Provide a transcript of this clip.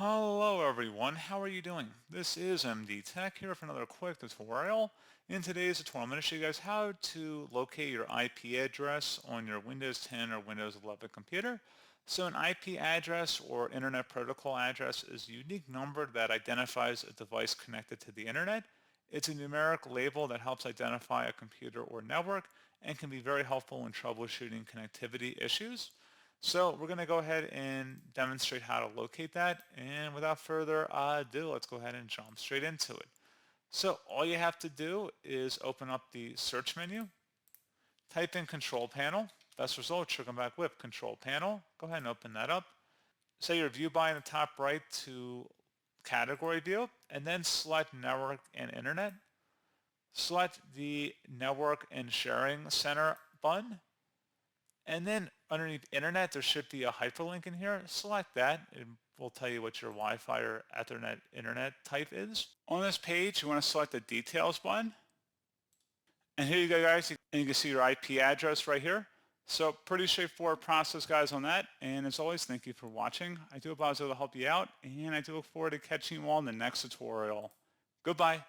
Hello everyone, how are you doing? This is MD Tech here for another quick tutorial. In today's tutorial, I'm going to show you guys how to locate your IP address on your Windows 10 or Windows 11 computer. So an IP address or Internet Protocol address is a unique number that identifies a device connected to the Internet. It's a numeric label that helps identify a computer or network and can be very helpful in troubleshooting connectivity issues. So we're going to go ahead and demonstrate how to locate that. And without further ado, let's go ahead and jump straight into it. So all you have to do is open up the search menu, type in control panel. Best result, you'll come back with control panel. Go ahead and open that up. Set your view by in the top right to category view, and then select network and internet. Select the network and sharing center button. And then underneath internet, there should be a hyperlink in here. Select that. It will tell you what your Wi-Fi or Ethernet internet type is. On this page, you want to select the details button. And here you go, guys. And you can see your IP address right here. So pretty straightforward process, guys, on that. And as always, thank you for watching. I do hope I was able to help you out. And I do look forward to catching you all in the next tutorial. Goodbye.